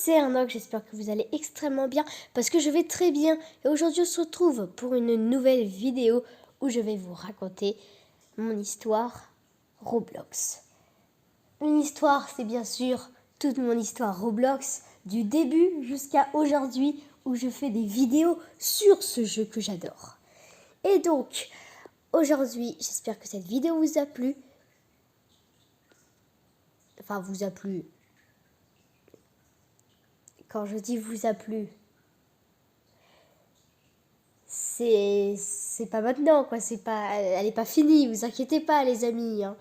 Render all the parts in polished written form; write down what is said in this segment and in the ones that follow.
c'est Arnold, j'espère que vous allez extrêmement bien parce que je vais très bien. Et aujourd'hui on se retrouve pour une nouvelle vidéo où je vais vous raconter mon histoire Roblox. Une histoire, c'est bien sûr toute mon histoire Roblox, du début jusqu'à aujourd'hui où je fais des vidéos sur ce jeu que j'adore. Et donc, aujourd'hui, j'espère que cette vidéo vous a plu. Enfin, vous a plu. Quand je dis vous a plu, c'est pas maintenant, quoi. C'est pas, elle est pas finie, vous inquiétez pas, les amis. Hein.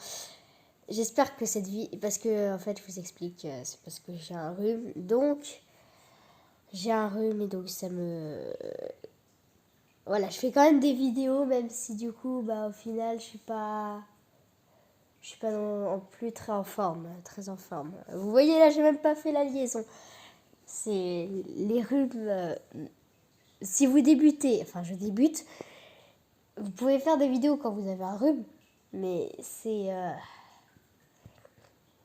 J'espère que cette vie, parce que en fait, je vous explique, c'est parce que j'ai un rhume, donc j'ai un rhume et donc ça me, voilà, je fais quand même des vidéos, même si du coup, bah au final, je suis pas non plus très en forme, très en forme. Vous voyez là, j'ai même pas fait la liaison. C'est les rhumes. Si vous débutez, enfin je débute, vous pouvez faire des vidéos quand vous avez un rhume, mais c'est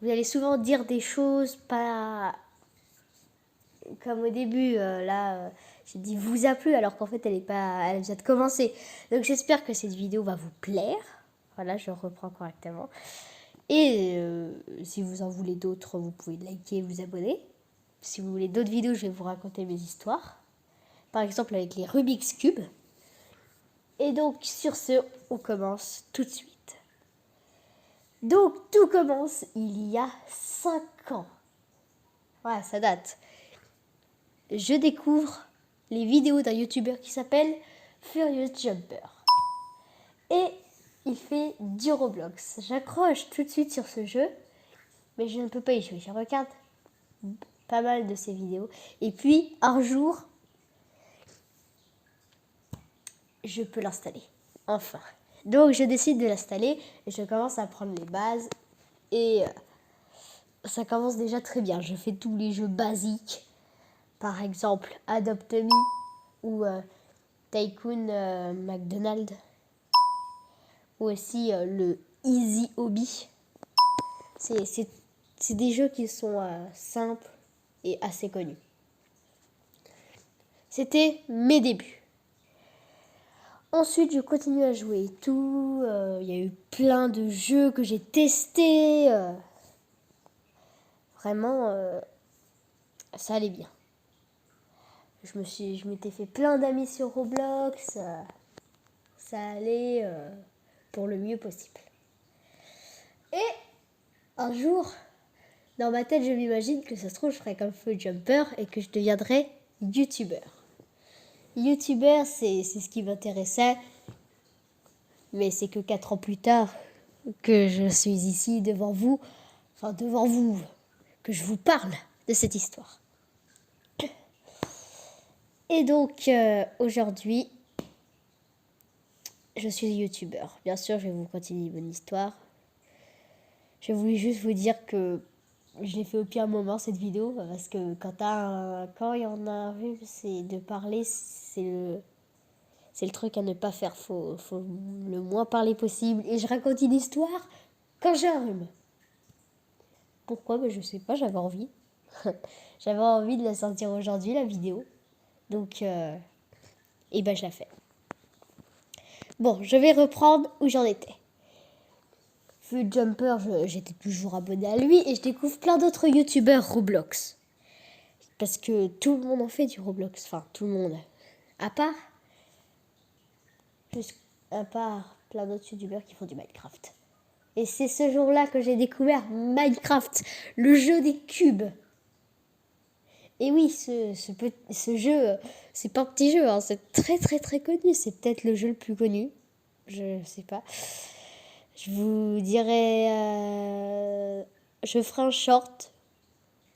vous allez souvent dire des choses pas comme au début. Là, j'ai dit vous a plu alors qu'en fait elle vient de commencer. Donc j'espère que cette vidéo va vous plaire. Voilà, je reprends correctement. Et si vous en voulez d'autres, vous pouvez liker, vous abonner. Si vous voulez d'autres vidéos, je vais vous raconter mes histoires. Par exemple avec les Rubik's Cube. Et donc sur ce, on commence tout de suite. Donc tout commence il y a 5 ans. Ouais, ça date. Je découvre les vidéos d'un youtubeur qui s'appelle Furious Jumper. Et il fait du Roblox. J'accroche tout de suite sur ce jeu, mais je ne peux pas y jouer. Je regarde pas mal de ses vidéos. Et puis, un jour, je peux l'installer. Enfin. Donc, je décide de l'installer et je commence à prendre les bases. Et ça commence déjà très bien. Je fais tous les jeux basiques. Par exemple, Adopt Me ou Tycoon McDonald. Ou aussi le Easy Hobby. C'est des jeux qui sont simples et assez connus. C'était mes débuts. Ensuite, je continue à jouer et tout. Il y a eu plein de jeux que j'ai testés. Vraiment, ça allait bien. Je m'étais fait plein d'amis sur Roblox. Ça allait pour le mieux possible. Et un jour, dans ma tête, je m'imagine que ça se trouve, je ferais comme Feu Jumper et que je deviendrais youtubeur. Youtubeur, c'est ce qui m'intéressait. Mais c'est que 4 ans plus tard que je suis ici devant vous, que je vous parle de cette histoire. Et donc, aujourd'hui, je suis youtubeur. Bien sûr, je vais vous continuer mon histoire. Je voulais juste vous dire que je l'ai fait au pire moment, cette vidéo, parce que quand il y en a un rhume, c'est de parler, c'est le truc à ne pas faire. Faut le moins parler possible. Et je raconte une histoire quand j'ai un rhume. Pourquoi? Ben, je sais pas, j'avais envie. J'avais envie de la sortir aujourd'hui, la vidéo. Donc, et ben je la fais. Bon, je vais reprendre où j'en étais. Feu Jumper, j'étais toujours abonné à lui et je découvre plein d'autres youtubeurs Roblox. Parce que tout le monde en fait du Roblox. Enfin, tout le monde. À part plein d'autres youtubeurs qui font du Minecraft. Et c'est ce jour-là que j'ai découvert Minecraft, le jeu des cubes. Et oui, ce jeu, c'est pas un petit jeu, hein, c'est très très très connu. C'est peut-être le jeu le plus connu. Je sais pas. Je vous dirais... je ferai un short.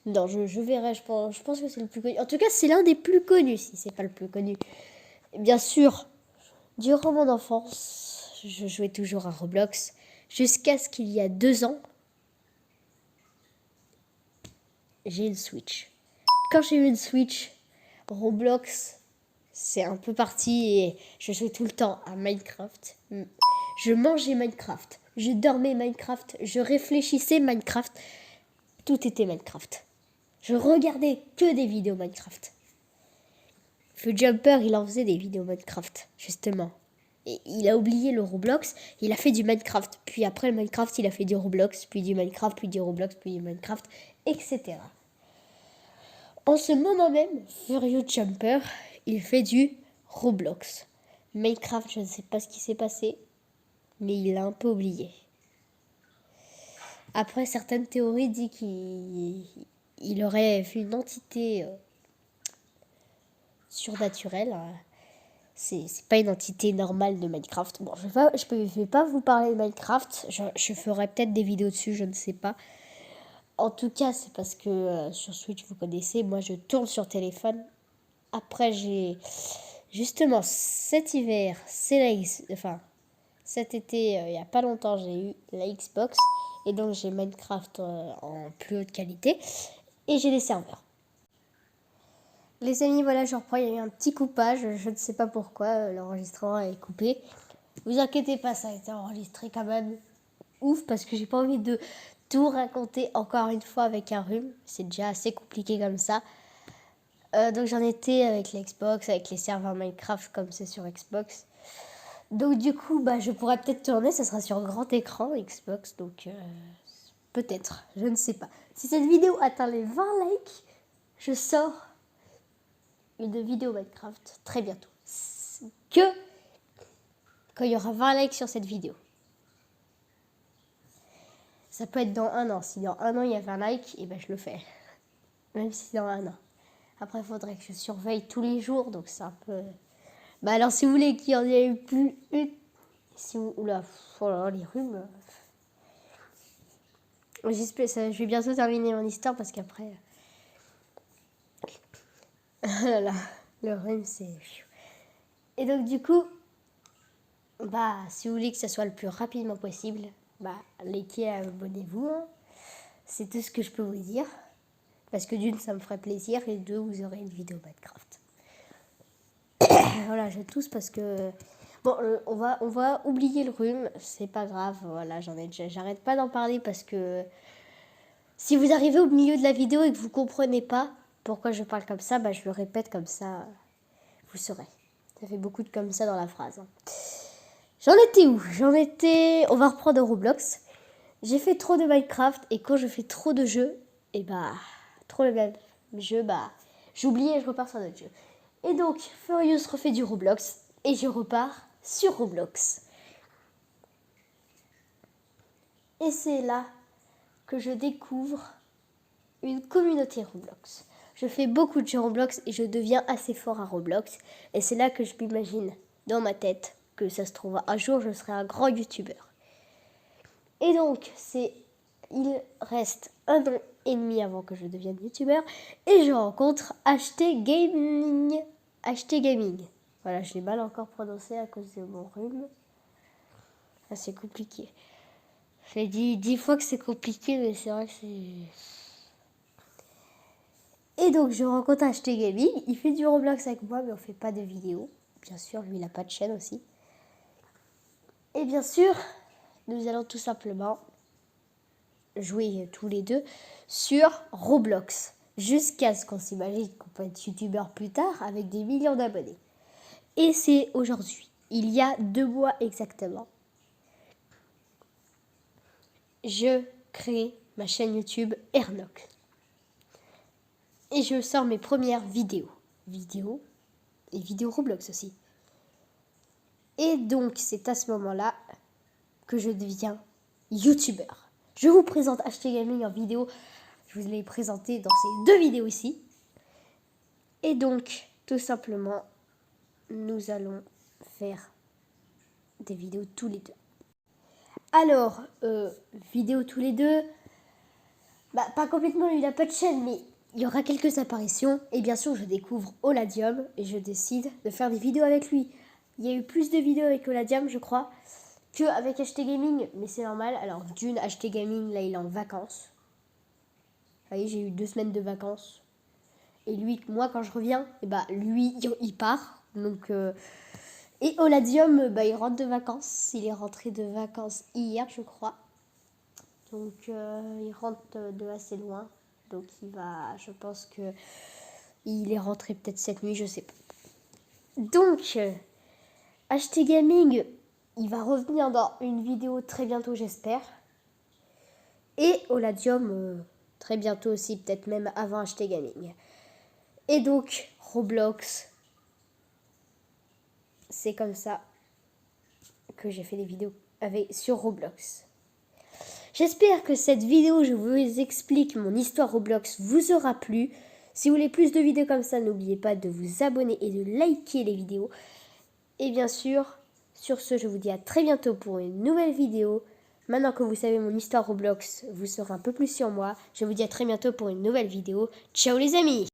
Non, je verrai, je pense que c'est le plus connu. En tout cas, c'est l'un des plus connus, si c'est pas le plus connu. Bien sûr, durant mon enfance, je jouais toujours à Roblox. Jusqu'à ce qu'il y a 2 ans, j'ai une Switch. Quand j'ai eu une Switch, Roblox, c'est un peu parti et je jouais tout le temps à Minecraft. Je mangeais Minecraft, je dormais Minecraft, je réfléchissais Minecraft. Tout était Minecraft. Je regardais que des vidéos Minecraft. Feu Jumper, il en faisait des vidéos Minecraft, justement. Et il a oublié le Roblox, il a fait du Minecraft. Puis après le Minecraft, il a fait du Roblox, puis du Minecraft, puis du Roblox, puis du Minecraft, etc. En ce moment même, Furious Jumper, il fait du Roblox. Minecraft, je ne sais pas ce qui s'est passé, mais il l'a un peu oublié. Après, certaines théories disent qu'il aurait vu une entité surnaturelle. C'est pas une entité normale de Minecraft. Bon, je vais pas vous parler de Minecraft. Je ferai peut-être des vidéos dessus, je ne sais pas. En tout cas, c'est parce que sur Switch, vous connaissez, moi je tourne sur téléphone. Après, j'ai justement cet hiver, cet été, il y a pas longtemps, j'ai eu la Xbox et donc j'ai Minecraft en plus haute qualité et j'ai des serveurs. Les amis, voilà, je reprends, il y a eu un petit coupage, je ne sais pas pourquoi, l'enregistrement est coupé. Vous inquiétez pas, ça a été enregistré quand même ouf parce que j'ai pas envie de tout raconter encore une fois avec un rhume, c'est déjà assez compliqué comme ça. Donc j'en étais avec l'Xbox, avec les serveurs Minecraft comme c'est sur Xbox. Donc du coup, je pourrais peut-être tourner, ça sera sur grand écran Xbox, donc peut-être, je ne sais pas. Si cette vidéo atteint les 20 likes, je sors une vidéo Minecraft très bientôt. Que quand il y aura 20 likes sur cette vidéo. Ça peut être dans un an. Si dans un an il y a 20 likes, et je le fais. Même si c'est dans un an. Après, il faudrait que je surveille tous les jours, donc c'est un peu... alors, si vous voulez qu'il y en ait plus une... Si vous... Oula, oh là là, les rhumes... J'espère, je vais bientôt terminer mon histoire, parce qu'après... là là, le rhume, c'est... Et donc, du coup... si vous voulez que ça soit le plus rapidement possible, likez, abonnez-vous. Hein. C'est tout ce que je peux vous dire. Parce que d'une, ça me ferait plaisir. Et deux, vous aurez une vidéo Minecraft. Voilà, je tousse parce que... Bon, on va oublier le rhume. C'est pas grave. Voilà, j'arrête pas d'en parler parce que... Si vous arrivez au milieu de la vidéo et que vous comprenez pas pourquoi je parle comme ça, je le répète comme ça. Vous saurez. Ça fait beaucoup de comme ça dans la phrase. Hein. J'en étais où? On va reprendre Roblox. J'ai fait trop de Minecraft et quand je fais trop de jeux, trop de mêmes jeux, j'oublie et je repars sur d'autres jeux. Et donc, Furious refait du Roblox et je repars sur Roblox. Et c'est là que je découvre une communauté Roblox. Je fais beaucoup de jeux Roblox et je deviens assez fort à Roblox. Et c'est là que je m'imagine dans ma tête que ça se trouve un jour je serai un grand youtubeur. Et donc, il reste un an et demi avant que je devienne youtubeur et je rencontre HT Gaming. HT Gaming. Voilà, je l'ai mal encore prononcé à cause de mon rhume. C'est compliqué. J'ai dit 10 fois que c'est compliqué, mais c'est vrai que c'est... Et donc, je rencontre HT Gaming. Il fait du Roblox avec moi, mais on fait pas de vidéos. Bien sûr, lui, il n'a pas de chaîne aussi. Et bien sûr, nous allons tout simplement jouer tous les deux sur Roblox. Jusqu'à ce qu'on s'imagine qu'on peut être youtubeur plus tard avec des millions d'abonnés. Et c'est aujourd'hui, il y a 2 mois exactement. Je crée ma chaîne YouTube Ernoc. Et je sors mes premières vidéos. Vidéos Roblox aussi. Et donc, c'est à ce moment-là que je deviens youtubeur. Je vous présente HT Gaming en vidéo. Je vous l'ai présenté dans ces 2 vidéos ici. Et donc, tout simplement, nous allons faire des vidéos tous les deux. Alors, vidéos tous les deux, pas complètement, il n'a pas de chaîne, mais il y aura quelques apparitions. Et bien sûr, je découvre Oladium et je décide de faire des vidéos avec lui. Il y a eu plus de vidéos avec Oladium, je crois, qu'avec HT Gaming, mais c'est normal. Alors, d'une, HT Gaming, là, il est en vacances. Vous voyez, j'ai eu 2 semaines de vacances. Et lui, moi, quand je reviens, lui, il part. Donc, et Oladium, il rentre de vacances. Il est rentré de vacances hier, je crois. Donc, il rentre de assez loin. Donc je pense que il est rentré peut-être cette nuit, je sais pas. Donc, HT Gaming, il va revenir dans une vidéo très bientôt, j'espère. Et Oladium, très bientôt aussi, peut-être même avant HT Gaming. Et donc, Roblox, c'est comme ça que j'ai fait des vidéos sur Roblox. J'espère que cette vidéo, je vous explique mon histoire Roblox, vous aura plu. Si vous voulez plus de vidéos comme ça, n'oubliez pas de vous abonner et de liker les vidéos. Et bien sûr, sur ce, je vous dis à très bientôt pour une nouvelle vidéo. Maintenant que vous savez mon histoire Roblox, vous saurez un peu plus sur moi. Je vous dis à très bientôt pour une nouvelle vidéo. Ciao les amis!